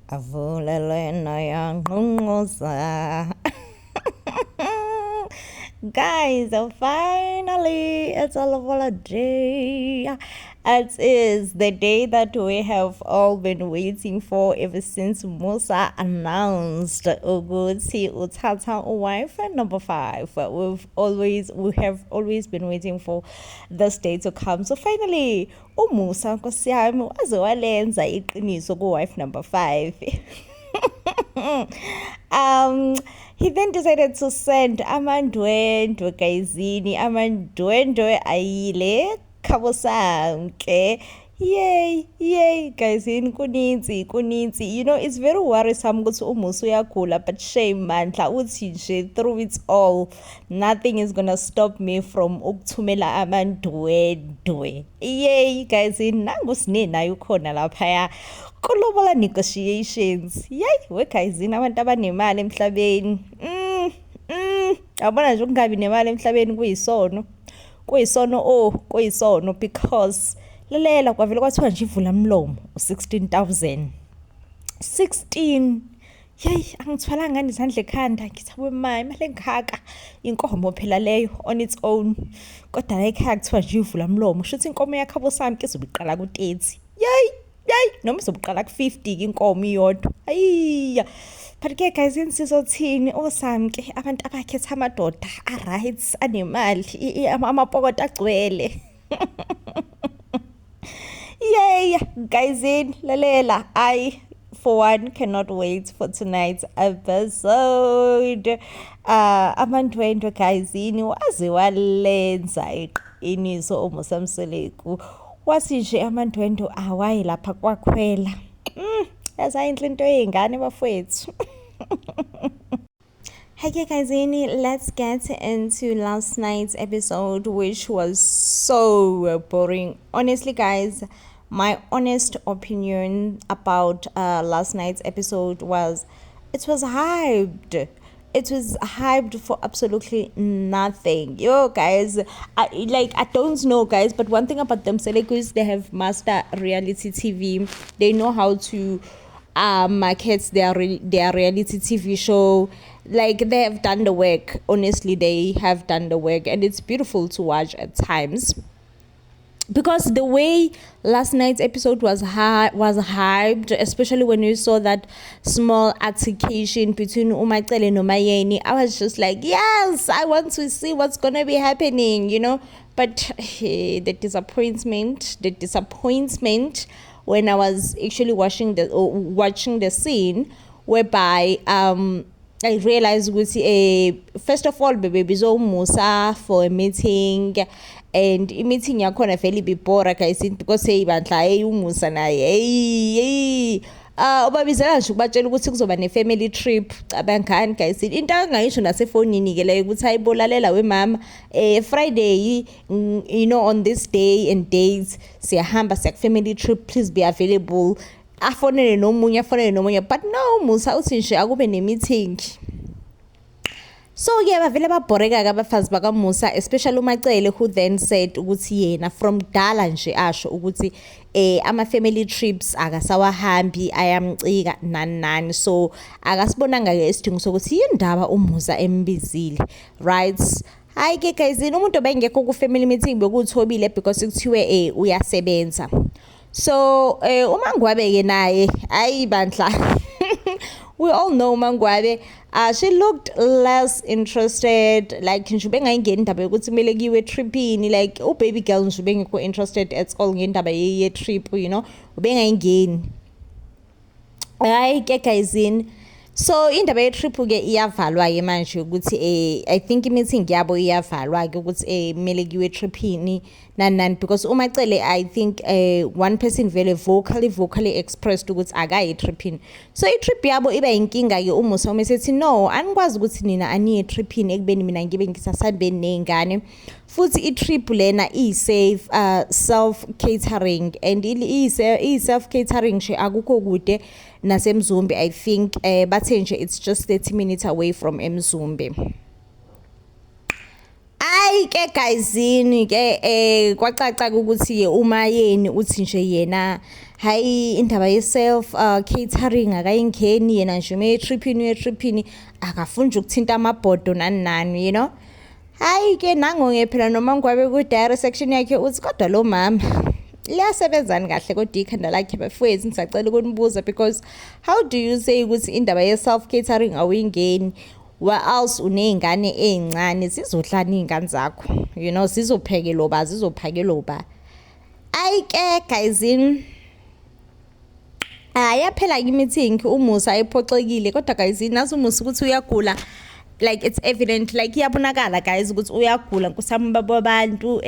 avulelwe nayangqungquza. Guys, finally, it's a lovely day. It is the day that we have all been waiting for ever since Musa announced ukuthi uthatha wife number 5. We have always been waiting for this day to come. So finally, uMusa Nkosi yami waze walenza iqiniso ku-wife number 5. He then decided to send amandwendwe guysini, amandwendwe ayile khabo sanke. Yay guysini, kuninzi. You know, it's very worrisome ukuthi uMusa uyagula, but shame mandla uthi nje through it all nothing is gonna stop me from ukuthumela amandwendwe. Yay guysini, nangu sine nayo khona lapha kulobola negotiations. We guysini, abantu abanemali emhlabeni. Abona nje ukungabi nemali emhlabeni kuyisono because lelela kwavele kwathiwa nje ivula mlomo 16,000. 16. Angithwala ngani izandla ekhanda ngithawe imali engaka inkomo phela leyo on its own. Kodwa la ekhaya kuthiwa nje ivula mlomo, shuthi inkomo yakho abosami ke izobiqala ku-30. Noma izobiqala ku-50 inkomo iyodwa. But ke guys, sizothini osami ke abantu abakhetha amadoda a-right anemali amapokoti agcwele. Guys, lalela, I for one cannot wait for tonight's episode. Amandwendwe guysini waze walenza iqiniso uMusa Mseleku. Wasi nje amandwendwe awayi lapha kwakhwela. Yazayinhle into yengane bafowethu. Hey guys, let's get into last night's episode, which was so boring. Honestly guys, my honest opinion about last night's episode was it was hyped. It was hyped for absolutely nothing. Guys, I don't know guys, but one thing about them Seleku is they have mastered reality TV. They know how to market their reality TV show. Like, they have done the work. Honestly, they have done the work, and it's beautiful to watch at times. Because the way last night's episode was hyped, especially when you saw that small altercation between Umacele and Umayeni, I was just like, yes, I want to see what's gonna be happening, But the disappointment when I was actually watching the scene, whereby I realized first of all bebebizo Musa for a meeting, and meeting yakhona vele bibora guys because bandla uMusa naye ubabizela nje ukubatshela ukuthi kuzoba ne-family trip. Abangani guys, into angayisho nasefonini ke leyo ukuthi ayibolalela wemama Friday on this day and dates siyahamba siya family trip, please be available. Afonele nomunye, but no, Musa uthi nje akube ne-meeting. So bavele babhoreka ke abafazi bakaMusa, especially uMacele, who then said ukuthi yena from dala nje asho ukuthi ama-family trips akasawahambi, ayamcika nani. So akasibonanga ke isidingo sokuthi yindaba uMusa embizile, right? Hayi ke guys, umuntu obengekho ku-family meeting bekuthobile because kuthiwe uyasebenza. So uMangwabe ke naye ayi bandla we all know Mangwabe, she looked less interested, like nje bengayingeni indaba yokuthi kumele kiwe tripini, like baby girl nje bengekho interested at all ngendaba ye trip, ubengayingeni. Hayi ke guys, so indaba ye trip ke iyavalwa ke manje ukuthi I think meeting yabo iyavalwa ke ukuthi kumele kiwe tripini nani, because uMacele, I think one person very vocally expressed ukuthi akayi tripini. So i-trip yabo iba inkinga ke uMusa umesethi no, anikwazi ukuthi nina aniye tripini ekubeni mina ngibe ngisasambeni nengane, futhi i-trip lena i-safe self catering, and i-self catering nje akukho kude naseMzumbe. I think bathe nje it's just 30 minutes away from eMzumbe. Hayi ke guyzini ke kwacaca ukuthi uMayeni uthi nje yena hayi indaba ye-self catering akayingeni yena nje uma etriphini akafuni nje ukuthinta amabhodo nani, you know. Hayi-ke nango-ke phela noma ngwabe ku-diary section yakhe uthi kodwa lo mama liyasebenzani kahle kodwa ikhanda lakhe bafowethu ngisacela ukunibuza, because how do you say ukuthi indaba ye-self catering awuyingeni else uney'ngane ey'ncane zizodlani iy'ngane zakho, you know, zizophekeloba zizophakeloba. Ayi-ke guyzini yaphela i-meeting uMusa ayiphoxekile, kodwa guyzini nazi uMusa ukuthi uyagula, like it's evident, like iyabonakala guys ukuthi uyagula kusami babantu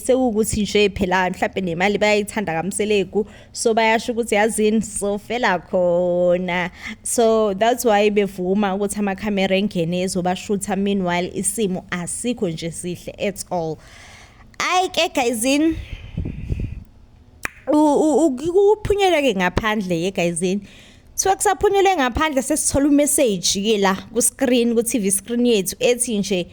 sekukuthi nje phela mhlawumbe nemali bayayithanda kamseleku, so bayasho ukuthi yazini sofela khona, so that's why bevuma ukuthi amakhamera engene ezobashutha, meanwhile isimo asikho nje sihle at all. Ayike guyzini uphunyeleke ngaphandle guyzini. So kusaphunyelwe ngaphandle sesithola umessage la ku screen, ku TV screen yethu ethi nje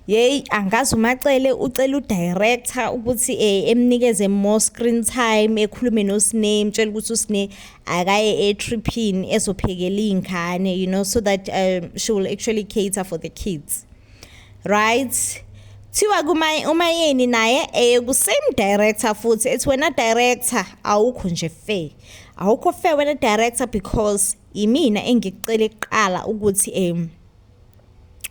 hey angazi umacele ucela udirector ukuthi emnikeze more screen time, ekhulume noSine, mtshela ukuthi uSine akaye etrippini ezophekela ingane, you know, so that she will actually cater for the kids, right? Thiwa umayeni naye ku same director futhi ethi wena director awukho nje fair, awukho fair wena director, because imina engikucela eqala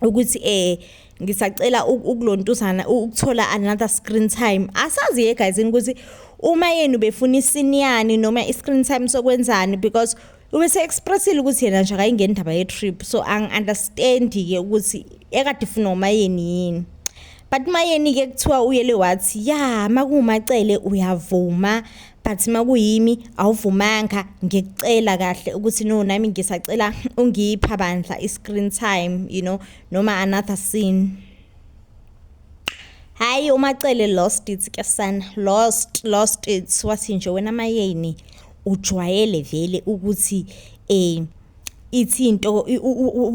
ukuthi ngisacela ukulontuzana ukuthola another screen time. Asazi guys ukuthi umayeni ubefuna isiniyani noma i-screen time sokwenzani, because ubese expressile ukuthi yena nje akayingeni indaba ye trip, so understand ke ukuthi ekade ufuna umayeni yini. But mayeni ke kuthiwa uyele wathi ya makumacele uyavuma, but makuyimi awuvumanga, ngikucela kahle ukuthi no nami ngisacela ungipha bandla i-screen time, you know, noma another scene. Hayi umacele lost it ke sana, lost it. Wathi nje wena mayeni ujwayele vele ukuthi ithi into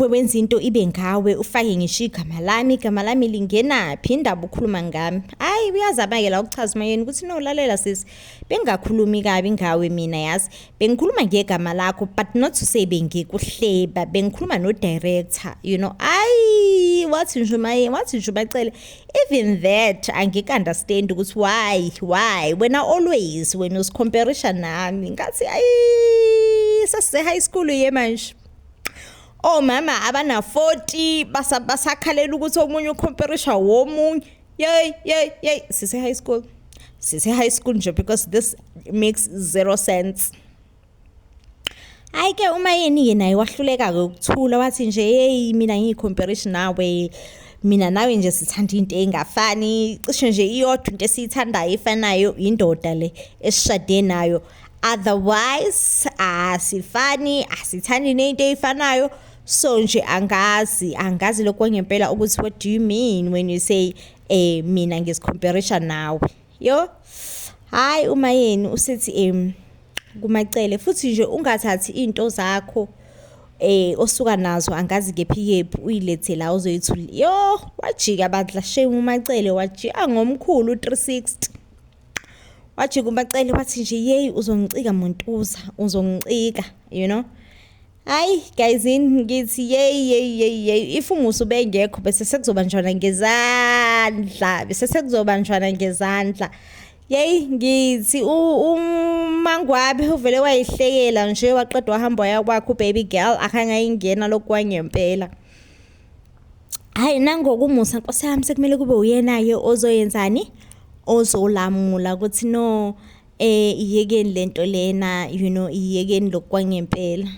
wenza into ibe ngawe, ufake ngisho igama lami lingenaphi, indaba ukhuluma ngami. Hayi uyazabake la ukuchaza mayeni ukuthi no lalela sisi, bengakhulumi kabi ngawe mina, yazi bengikhuluma ngegama lakho, but not to say bengikuhleba, bengikhuluma no director, you know. Ayi wathi nje mayeni, wathi nje bacele, even that angike understand ukuthi why wena always when us comparison nami, ngathi ayi sase high school ye manje. Oh mama abana 40 basakhalela ukuthi omunye ucomparison womunye. Yey sise high school nje, because this makes zero sense. Ayike umayeni naye wahluleka ukuthula, wathi nje hey mina ngicomparison nawe, mina nawe nje sithanda into engafani, cishe nje iyodwa into esithandayo ifanayo indoda le esishade nayo, otherwise asifani, asithandi nento efanayo. So nje angazi lokho ngempela ukuthi what do you mean when you say mina ngiscomparison nawe, yo. Hayi umayeni usethi kumacele futhi nje ungathathi into zakho osuka nazo angazi kephi uyilethe la uzoyithula, yo wajika badla shame umacele wajika ngomkhulu 360, wajika umacele wathi nje hey uzongicika Montuza, uzongicika, you know. Hayi guyzini ngithi yey if uMusa ubengekho bese sekuzobanjwana ngezandla, yey ngithi umangwabi uvele wayihlekela nje waqeda wahamba waya kwakho baby girl akangayingena lokwangempela. Hayi nangoku uMusa Nkosi yami sekumele kube uyena-ke ozoyenzani, ozolamula ukuthi no iyekeni lento lena, you know, iyekeni lokwangempela.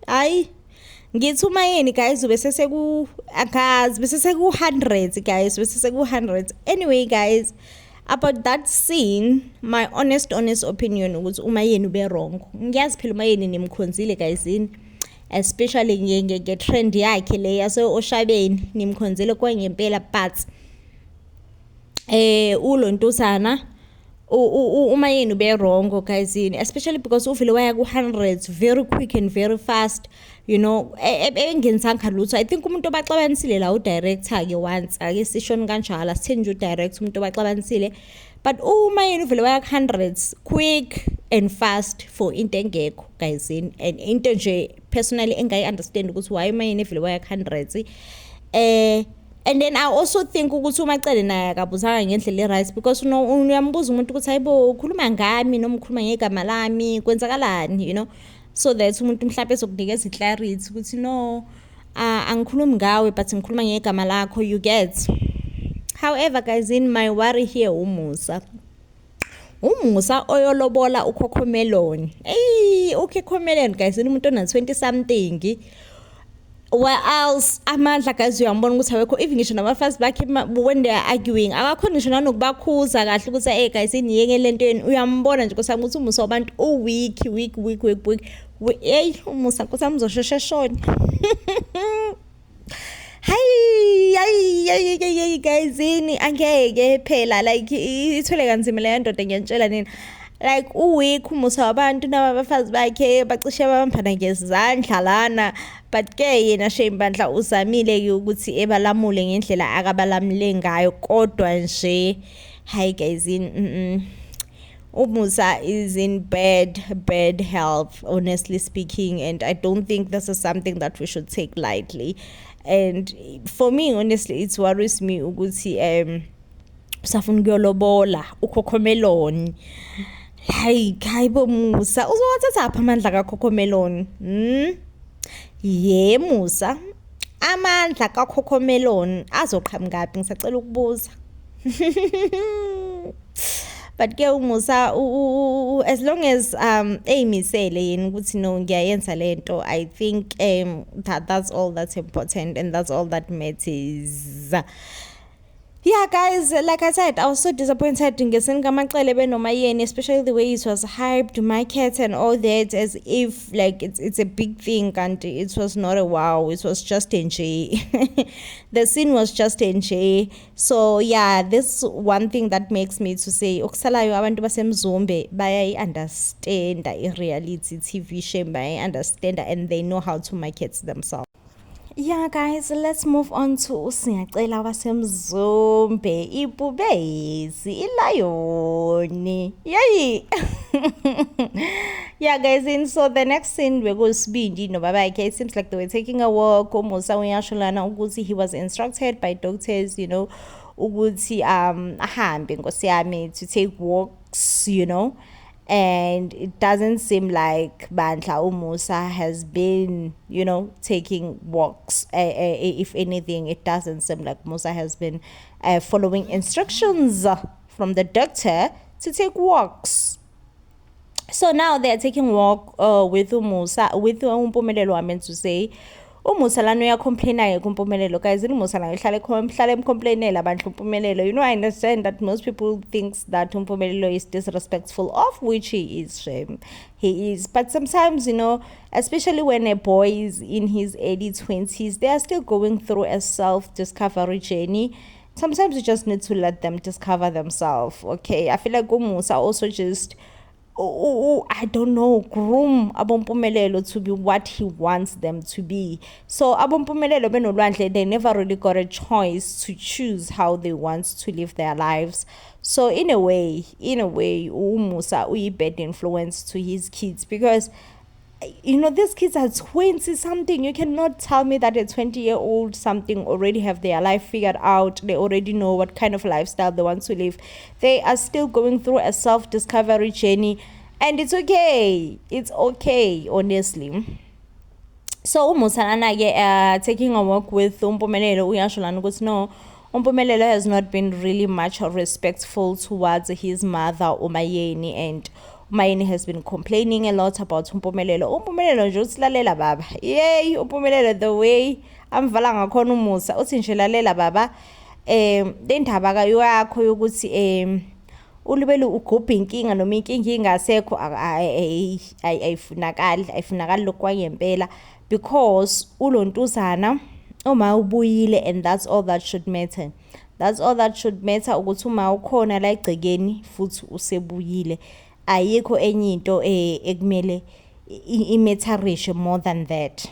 Hayi ngithi umayeni guys bese seku 100 guys, bese seku 100. Anyway guys, about that scene, my honest opinion ukuthi umayeni ube wrong. Ngiyazi phela umayeni nimkhonzile guysini, especially nge-trend yakhe le yaso oshabeni nimkhonzile kwangempela, but ulontuzana umayeni ube wrong guysini, especially because uvile waya ku 100 very quick and very fast, you know. Engenisanga lutho. I think umuntu obaxabanisile la udirector ke once ake sishoni kanjalo, sithenje udirect umuntu obaxabanisile, but uma yena uvele waya hundreds quick and fast for into engekho guys and into nje personally engayi understand ukuthi why uma yena uvele waya hundreds and then I also think ukuthi umacele naye akabuzanga ngendlela right because uyambuza umuntu ukuthi hayibo ukhuluma ngami noma ukhuluma ngegama lami kwenzakalani so that umuntu mhlawumbe ezokunikeza clarity ukuthi no angikhulumi ngawe but ngikhuluma ngegama lakho you get. However guys, in my worry here umusa oyolobola ukhokhomeloni ukhokhomeloni guys umuntu ona 20 something where else amandla guys uyambona ukuthi awekho even ngisho nabafazi bakhe when they are arguing akakhona ngisho nanokubakhuza kahle ukuthi guys iniyeke lento yeni uyambona nje ukuthi umusa wabantu weak hey umusa ukuthi amzosheshe shona Hey guys angeke phela like ithole kanzima le ndoda ngiyantshela nini like weak umusa wabantu nabafazi bakhe bacishe babambana ngezandla lana but ke yena shembandla uzamile ukuthi ebalamule ngendlela akabalamule ngayo kodwa nje hi guys umusa is in bad health honestly speaking, and I don't think this is something that we should take lightly. And for me honestly it worries me ukuthi usafuna ukuyolobola ukhokhomeloni like hayibo musa uzowathatha apha amandla kakhokhomeloni musa amandla kakhokhomeloni azoqhamukapi ngisacela ukubuza but ke umusa as long as eyimisele yena ukuthi no ngiyayenza lento I think that's all that's important and that's all that matters. Yeah guys, like I said, I was so disappointed in ngesini kamacele benoma yeni, especially the way it was hyped, market and all that, as if like it's a big thing and it was not a wow, it was just NJ. The scene was just NJ. So yeah, this one thing that makes me to say okusalayo abantu basemzombe bayayi understand reality TV show, bayayi understand and they know how to market themselves. Yeah guys, let's move on to usingacela wasemzombe ibubezi ilayoni. Yay. Yeah guys, and so the next scene we're going to be it seems like they were taking a walk. Umusa uyashulana ukuthi he was instructed by doctors, ukuthi ahambe nkosi yami to take walks, and it doesn't seem like Bandla Umusa has been, taking walks. If anything, it doesn't seem like Musa has been following instructions from the doctor to take walks. So now they're taking walk with Umusa, with Umpumelelo, I meant to say. Umusa lana uyacomplaina kuMpumelelo guys, umusa la ngihlale emcomplainela abantu uMpumelelo. I understand that most people thinks that uMpumelelo is disrespectful, of which he is, but sometimes especially when a boy is in his early 20s, they are still going through a self-discovery journey. Sometimes you just need to let them discover themselves. Okay, I feel like Umusa also just I don't know, groom abompumelelo to be what he wants them to be. So abompumelelo benolwandle, they never really got a choice to choose how they want to live their lives. So in a way, Umusa uyi bad influence to his kids, because these kids are 20 something. You cannot tell me that a 20-year-old something already have their life figured out. They already know what kind of lifestyle they want to live. They are still going through a self-discovery journey, and it's okay, honestly. So Umusa taking a walk with Umpumelelo uyashulana ukuthi no, Umpumelelo has not been really much respectful towards his mother Umayeni, and Umayeni has been complaining a lot about Umpumelelo. Umpumelelo nje usilalela baba. Yay, Umpumelelo the way amvala ngakhona umusa uthi nje lalela baba. Le ndaba kayo yakho yokuthi ulibele ugubha inkinga noma inkinga ingasekho ayifunakali lokwangempela, because ulontuzana uma ubuyile, and that's all that should matter. That's all that should matter, ukuthi uma ukhona la egcekeni futhi usebuyile. Ayikho enye into ekumele imetharishe more than that.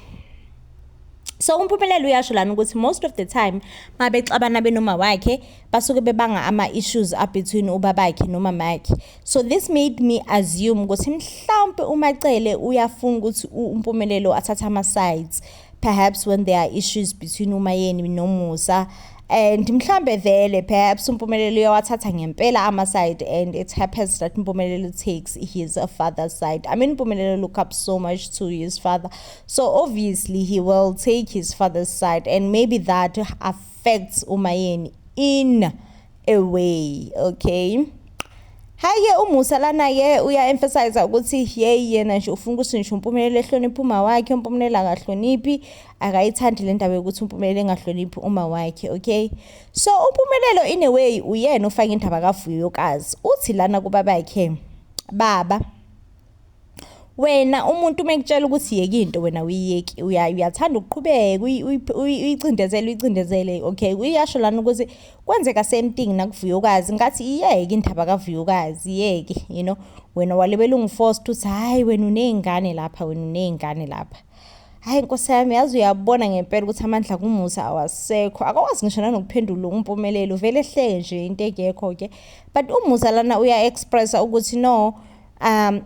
So uMphumelelo uyasho lana ukuthi most of the time mabexabana benoma wakhe basuke bebanga ama-issues up between ubabakhe nomamakhe. So this made me assume ukuthi mhlawumbe uMacele uyafuna ukuthi uMphumelelo athathe ama-sides, perhaps when there are issues between uMayeni noMusa, and mhlambe vele perhaps uMphumelelo uyawathatha ngempela ama-side, and it happens that uMphumelelo takes his father's side. I mean uMphumelelo look up so much to his father, so obviously he will take his father's side, and maybe that affects uMayeni in a way, okay. Haye uMusa lana ye uya-emphasize ukuthi yena nje ufuna ukuthi nje uMphumelelo ehloniphe uma wakhe, uMphumelelo akahloniphi, akayithandi le ndaba yokuthi uMphumelelo engahloniphi uma wakhe, okay. So uMphumelelo in a way uyena ufaka indaba kaVuyokazi, uthi lana kubabakhe, baba wena umuntu mekutshela ukuthi yeke into wena uyiyeki, uyathanda ukuqhubeka uyicindezele, okay. Uyasho lana ukuthi kwenzeka same thing nakuVuyokazi, ngathi iyeke indaba kaVuyokazi, iyeke, you know, wena walebela ungiforce ukuthi hayi wena uneyingane lapha. Hayi Nkosi yami, yazi uyabona ngempela ukuthi amandla kuMusa awasekho, akwazi ngisho nanokuphendula uMphumelelo, vele ehleke nje into engekho ke. But uMusa lana uya-expressa ukuthi no,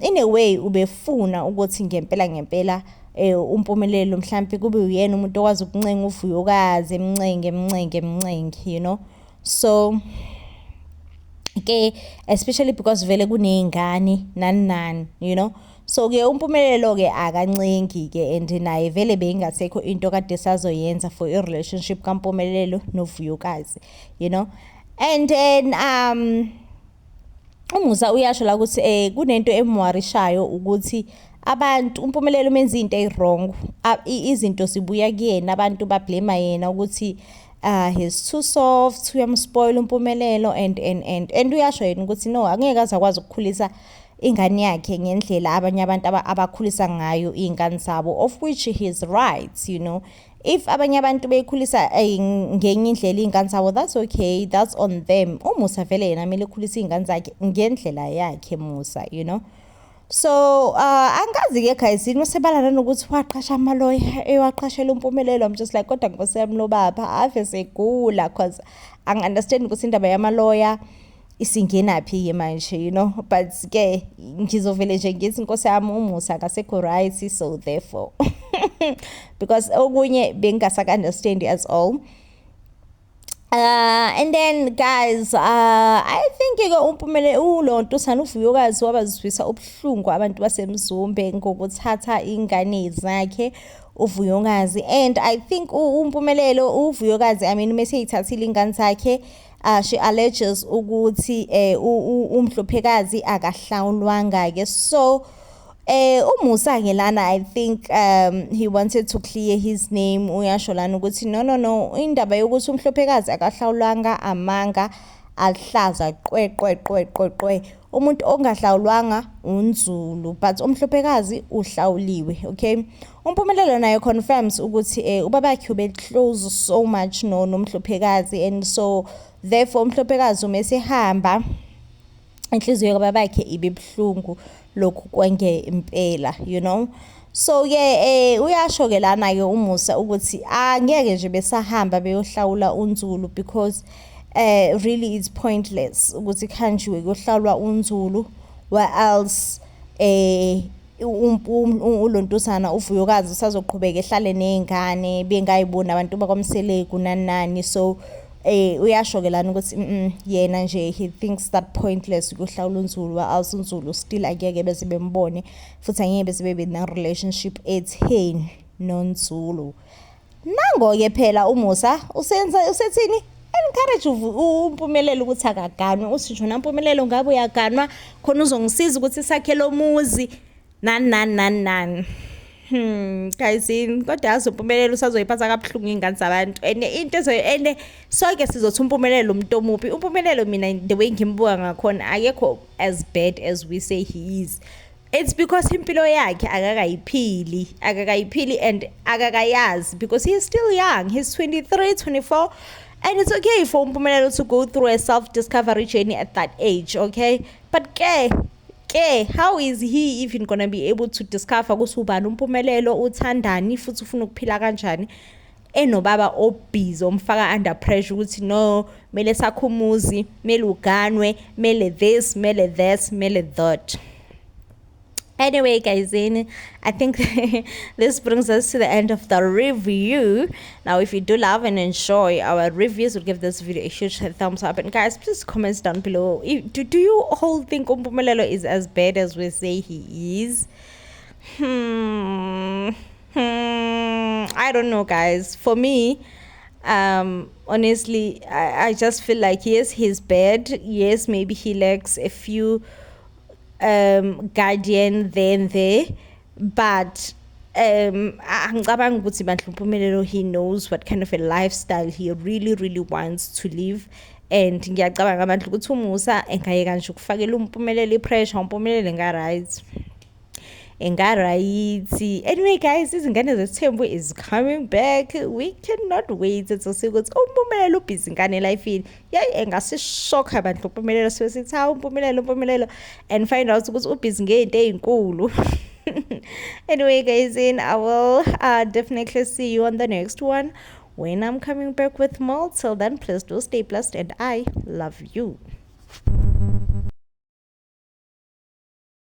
in a way ubefuna ukuthi ngempela uMphumelelo mhlambe kube uyena umuntu okwazi ukuncenga uVuyokazi, emncenge, you know. So ke especially because vele kuneyingane nani, you know. So ke uMphumelelo ke akancengi ke, and naye vele beyingasekho into kade sazoyenza for a relationship kaMphumelelo noVuyokazi, you know. And then uMusa uyasho la ukuthi kunento emwarishayo ukuthi abantu uMphumelelo menza into ewrong, izinto zibuya kuyena, abantu bablame yena ukuthi he's too soft, uyamspoil uMphumelelo, and uyasho yena ukuthi no, angeke aze akwazi ukukhulisa ingane yakhe ngendlela abanye abantu abakhulisa ngayo ingane zabo, of which he is right, you know. If abanye abantu beyikhulisa ngenye indlela ingane zabo, that's okay, that's on them. uMusa vele yena kumele ekhulisa ingane zakhe ngendlela yakhe Musa, you know. So angazi ke guys sebalana nokuthi waqasha amaloya ewaqashela uMphumelelo. I'm just like kodwa Nkosi yami lo baba ave segula, cause angi-understand ukuthi indaba yamaloya isingenaphi ke manje, you know. But ke ngizovele nje ngithi Nkosi yami uMusa akasekho right, so therefore because okunye bengasaka-understand as all. And then guys I think ke uMphumelelo lonto sana uVuyokazi wabazwisisa ubuhlungu abantu baseMzumbe ngokuthatha ingane zakhe uVuyokazi, and I think uMphumelelo uVuyokazi, I mean mase yithathile ingane zakhe, she alleges ukuthi uMhluphekazi akahlawulwanga ke. So uMusa ngelana I think he wanted to clear his name. Uyasho lana ukuthi no indaba yokuthi uMhluphekazi akahlawulwanga amanga alihlaza qwe. Umuntu ongahlawulwanga uNzulu, but uMhluphekazi uhlawuliwe, okay. uMphumelelo naye confirms ukuthi ubabakhe ube close so much noMhluphekazi, and so therefore uMhluphekazi umesehamba inhliziyo kababakhe ibebhlungu lokhu kwenge impela, you know. So uyasho ke lana ke uMusa ukuthi angeke nje besahamba beyohlawula uNzulu, because really it's pointless ukuthi khanjiwe kuyohlawulwa uNzulu, where else uLontusana uVuyokazi usazoqhubeka ehlale nezingane bengayibona abantu bakwaMseleku nani. So uyasho ke lana ukuthi yena nje he thinks that pointless ukuhlawula uNzulu, where else uNzulu still angeke bese bembone, futhi angeke bese bebe na relationship etheni noNzulu. Nango ke phela uMusa usethini encourage uMphumelelo ukuthi akaganwe, uthi nje naMphumelelo ngabe uyaganwa khona uzongisiza ukuthi sakhe lo muzi nani. Guys kodwa yazi uMphumelelo usazoyiphatha kabuhlungu ingane zabantu, and into ende sonke sizothi uMphumelelo umuntu omuphi. uMphumelelo mina the way ngimbuka ngakhona akekho as bad as we say he is. It's because impilo yakhe akakayiphili and akakayazi, because he is still young, he's 23, 24, and it's okay for uMphumelelo to go through a self-discovery journey at that age, okay. But how is he even gonna be able to discover ukuthi ubani uMphumelelo, uthandani, futhi ufuna ukuphila kanjani? enobaba obhizi omfaka under pressure ukuthi no mele sakhe umuzi, mele uganwe, mele this, mele that, mele that. Anyway, guys, I think this brings us to the end of the review. Now, if you do love and enjoy our reviews, we'll give this video a huge thumbs up. And guys, please comment down below. Do you all think Mpumelelo is as bad as we say he is? I don't know, guys. For me, honestly, I just feel like yes, he's bad. Yes, maybe he lacks a few guardian then there, but ngicabanga ukuthi Bandla Mpumelelo, he knows what kind of a lifestyle he really wants to live. And ngiyacabanga Bandla ukuthi uMusa engayeka nje ukufakela uMpumelelo ipressure, uMpumelelo engarayithi. Anyway, guys, izingane zethembu is coming back. We cannot wait to see ukuthi uMpumelelo ubhizi ngane life yayi engasishokha Bandla uMpumelelo sithi ha uMpumelelo and find out ukuthi ubhizi ngento ezinkulu. Anyway, guys, I will definitely see you on the next one when I'm coming back with more. Till then, please do stay blessed and I love you.